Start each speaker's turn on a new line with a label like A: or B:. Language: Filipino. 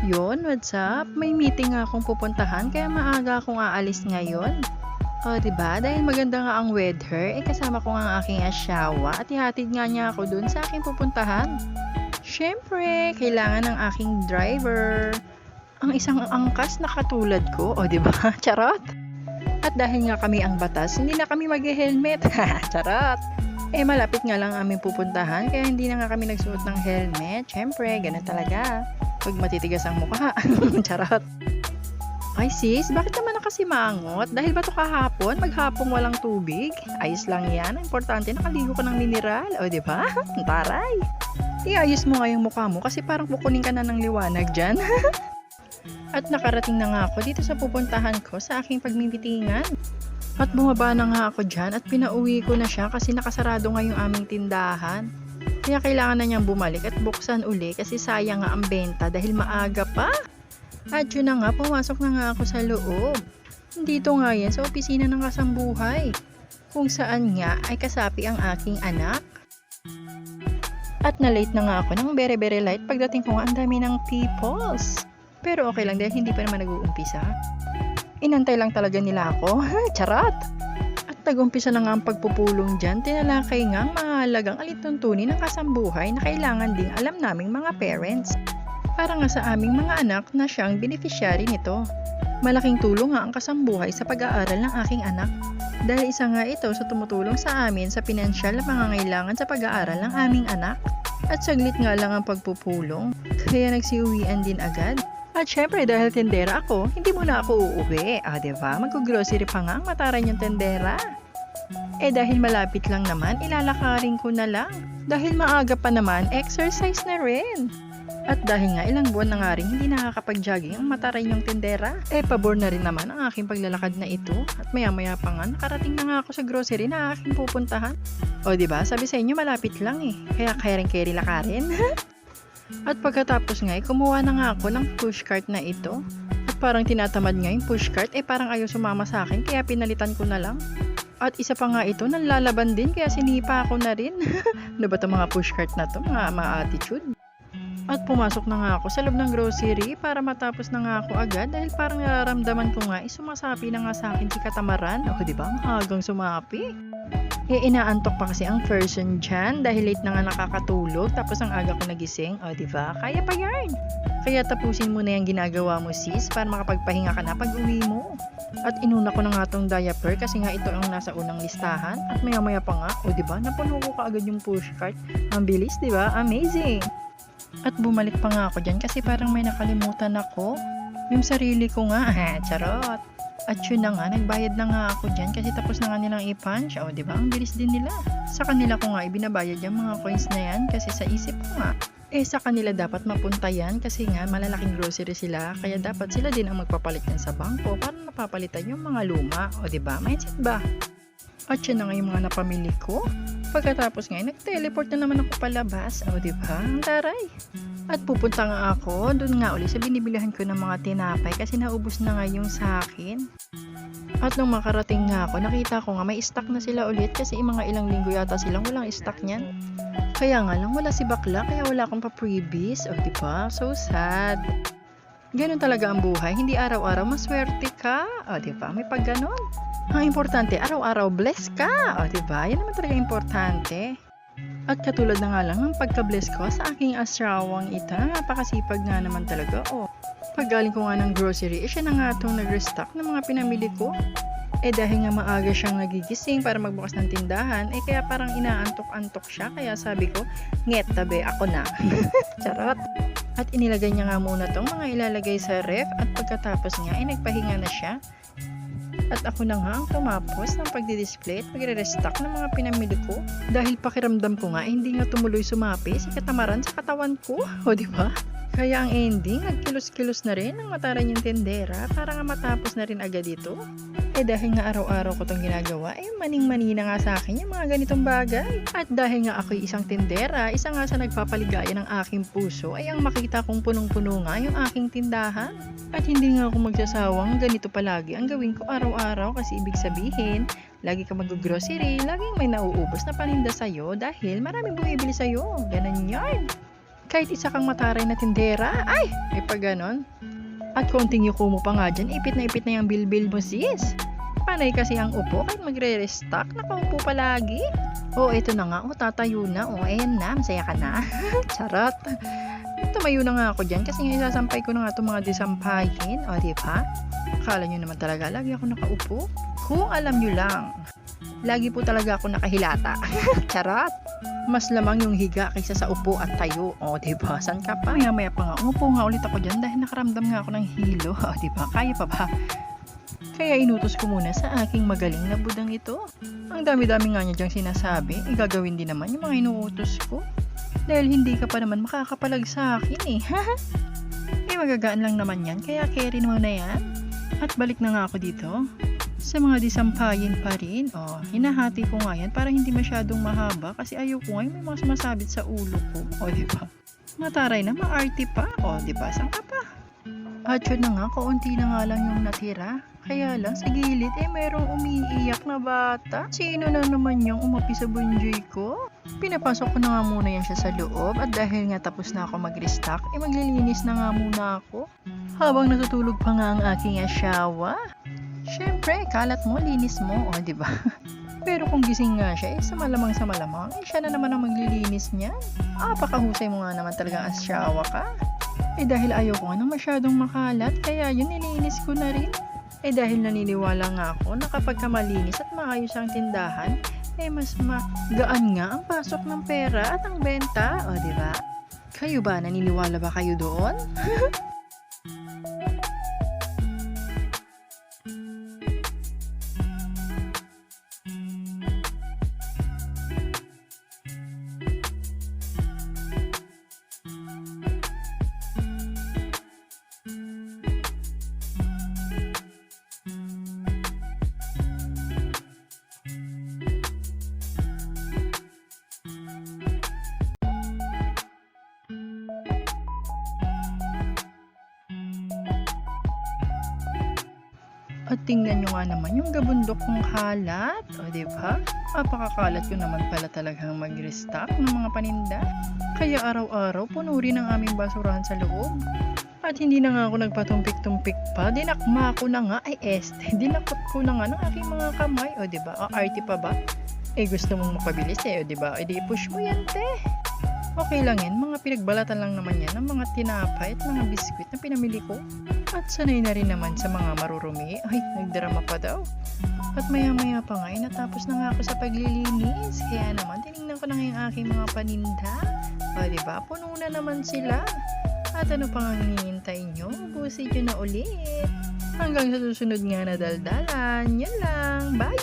A: Yun, what's up? May meeting nga akong pupuntahan kaya maaga akong aalis ngayon. O, diba? Dahil maganda nga ang weather, kasama ko nga ang aking asawa at ihatid nga niya ako dun sa aking pupuntahan. Siyempre, kailangan ng aking driver. Ang isang angkas na katulad ko, o diba? Charot! At dahil nga kami ang batas, hindi na kami mag-helmet. Charot! Malapit nga lang aming pupuntahan kaya hindi na nga kami nagsuot ng helmet. Siyempre, ganun talaga. Pag matitigas ang mukha. Charot. Ay sis, bakit naman nakasimangot? Dahil ba to kahapon? Maghapong walang tubig? Ayos lang yan. Ang importante, nakaligo ka ng mineral. O, diba? Taray. Iayos mo nga yung mukha mo kasi parang kukunin ka na ng liwanag dyan. At nakarating na nga ako dito sa pupuntahan ko sa aking pagmimitingan. At bumaba na nga ako dyan at pinauwi ko na siya kasi nakasarado nga yung aming tindahan. Kaya kailangan na niyang bumalik at buksan uli kasi sayang nga ang benta dahil maaga pa. At yun na nga, pumasok na nga ako sa loob. Dito nga yan sa opisina ng kasambuhay. Kung saan nga ay kasapi ang aking anak. At na-late na nga ako ng very light pagdating ko nga ang dami ng peoples. Pero okay lang dahil hindi pa naman nag-uumpisa. Inantay lang talaga nila ako. Charot! At nag-umpisa na nga ang pagpupulong dyan. Tinalakay nga ang mahalagang alituntunin ng kasambuhay na kailangan ding alam naming mga parents. Para nga sa aming mga anak na siyang beneficiary nito. Malaking tulong nga ang kasambuhay sa pag-aaral ng aking anak. Dahil isa nga ito sa tumutulong sa amin sa pinansyal na pangangailangan sa pag-aaral ng aming anak. At saglit nga lang ang pagpupulong. Kaya nagsiuwian din agad. At syempre dahil tendera ako, hindi muna ako uuwi. Diba? Mag-grocery pa nga ang mataran yung tendera. Dahil malapit lang naman, ilalakarin ko na lang. Dahil maaga pa naman, exercise na rin. At dahil nga ilang buwan na nga rin hindi nakakapag-jogging ang mataray yung tendera. Pabor na rin naman ang aking paglalakad na ito. At maya pa nga nakarating na nga ako sa grocery na aking pupuntahan. O diba, sabi sa inyo malapit lang Kaya kaya lakarin. At pagkatapos nga kumuha na nga ako ng pushcart na ito. At parang tinatamad nga yung pushcart parang ayaw sumama sa akin kaya pinalitan ko na lang. At isa pa nga ito, nanlalaban din kaya sinipa ako na rin. Ano ba itong mga pushcart na to? Mga attitude. At pumasok na nga ako sa loob ng grocery para matapos na nga ako agad dahil parang nararamdaman ko nga sumasapi na nga sa akin si Katamaran. O diba, ang hagang sumapi. Inaantok pa kasi ang person dyan dahil late na nga nakakatulog tapos ang aga ko nagising. O diba, kaya pa yarn. Kaya tapusin mo na yung ginagawa mo sis para makapagpahinga ka na pag uwi mo. At inuna ko na nga tong diaper kasi nga ito ang nasa unang listahan. At maya pa nga, o diba, napuno ko kaagad yung pushcart. Ang bilis diba, amazing. At bumalik pa nga ako dyan kasi parang may nakalimutan ako. Yung sarili ko nga, charot. At yun na nga, nagbayad na nga ako dyan kasi tapos na nga nilang i-punch. O diba, ang bilis din nila. Sa kanila ko nga ibinabayad yung mga coins na yan kasi sa isip ko nga. Sa kanila dapat mapunta yan kasi nga malalaking grocery sila. Kaya dapat sila din ang magpapalit yan sa bangko para napapalitan yung mga luma. O diba, mindset ba? At yun na nga yung mga napamili ko. Pagkatapos nga, nag-teleport na naman ako palabas. O diba, ang taray. At pupunta nga ako, doon nga ulit sa binibilihan ko ng mga tinapay kasi naubos na nga yung sa akin. At nung makarating nga ako, nakita ko nga may stock na sila ulit kasi mga ilang linggo yata silang walang stock niyan. Kaya nga lang, wala si bakla kaya wala akong pa-freebies. O diba, so sad. Ganun talaga ang buhay, hindi araw-araw maswerte ka. O diba, may pag ganun. Ang importante, araw-araw bless ka. O diba, yan naman talaga importante. At katulad na nga lang ng pagka-bless ko sa aking asrawang ito, napakasipag nga naman talaga. Pag galing ko nga ng grocery, siya na nga itong nag-restock ng mga pinamili ko. Dahil nga maaga siyang nagigising para magbukas ng tindahan, kaya parang inaantok-antok siya. Kaya sabi ko, nget tabi, ako na. Charot. At inilagay niya nga muna itong mga ilalagay sa ref at pagkatapos nga, nagpahinga na siya. At ako na nga ang tumapos ng pagdi-display at magre-restock ng mga pinamili ko. Dahil pakiramdam ko nga, hindi nga tumuloy sumapi si Katamaran sa katawan ko. O diba? Kaya ang ending, nagkilos-kilos na rin ang mataran yung tendera para nga matapos na rin agad ito. Dahil nga araw-araw ko itong ginagawa, maning-mani na nga sa akin yung mga ganitong bagay. At dahil nga ako'y isang tendera, isa nga sa nagpapaligaya ng aking puso ay ang makita kong punong-puno nga yung aking tindahan. At hindi nga ako magsasawang ganito palagi ang gawin ko araw-araw kasi ibig sabihin, lagi ka mag-grocery, laging may nauubos na paninda sa'yo dahil maraming bumibili sa'yo. Ganun yan. Kahit isa kang mataray na tindera, ay, may pa ganon. At konting yuko mo pa nga dyan, ipit na yung bilbil mo sis. Panay kasi ang upo kahit magre-restock, nakaupo palagi. Ito na nga, tatayo na, ayan na, masaya ka na. Charot. Tumayo na nga ako dyan kasi nga isasampay ko na nga itong mga disampayin, diba? Akala nyo naman talaga, lagi ako nakaupo. Kung alam nyo lang, lagi po talaga ako nakahilata. Charot. Mas lamang yung higa kaysa sa upo at tayo. Diba? San ka pa? Maya pa nga, umupo nga ulit ako dyan dahil nakaramdam nga ako ng hilo. Diba? Kaya pa ba? Kaya inutos ko muna sa aking magaling na budang ito. Ang dami-dami nga niya dyang sinasabi, gagawin din naman yung mga inuutos ko. Dahil hindi ka pa naman makakapalag sa akin magagaan lang naman yan, kaya carry mo na yan. At balik na nga ako dito. Sa mga disampayin pa rin, hinahati ko nga yan para hindi masyadong mahaba kasi ayaw ko nga may mga sumasabit sa ulo ko. Diba? Mataray na, maarte pa. Diba? Saan ka pa? At yun na nga, kaunti na nga lang yung natira. Kaya lang, sa gilid, merong umiiyak na bata. Sino na naman yung umapi sa bunjoy ko? Pinapasok ko na nga muna yan siya sa loob at dahil nga tapos na ako mag-restock, maglilinis na nga muna ako. Habang natutulog pa nga ang aking asawa. Syempre, kalat mo, linis mo, diba? Pero kung gising nga siya, sa malamang siya na naman ang maglilinis niyan. Pakahusay mo nga naman talaga ang asawa ka. Dahil ayaw ko nga nang masyadong makalat, kaya yun nilinis ko na rin. Dahil naniniwala nga ako na kapag malinis at maayos ang tindahan, mas magaan nga ang pasok ng pera at ang benta. Diba? Kayo ba? Naniniwala ba kayo doon? At tingnan nyo nga naman yung gabundok kong kalat. Diba? Apakakalat ko naman pala talagang mag-restock ng mga paninda. Kaya araw-araw puno rin ang aming basurahan sa loob. At hindi na nga ako nagpatumpik-tumpik pa. Dinakma ko na nga, dinakot ko na nga ng aking mga kamay. Diba? Arte pa ba? Gusto mong mapabilis diba? Di push mo yan, te. Okay lang yan, mga pinagbalatan lang naman yan ng mga tinapay at mga biskwit na pinamili ko. At sanay na rin naman sa mga marurumi. Nagdrama pa daw. At maya-maya pa nga, natapos na nga ako sa paglilinis. Kaya naman, tinignan ko na nga yung aking mga paninda. Diba? Puno na naman sila. At ano pang hinihintay nyo? Busin nyo na ulit. Hanggang sa susunod nga na daldalan. Yun lang. Bye!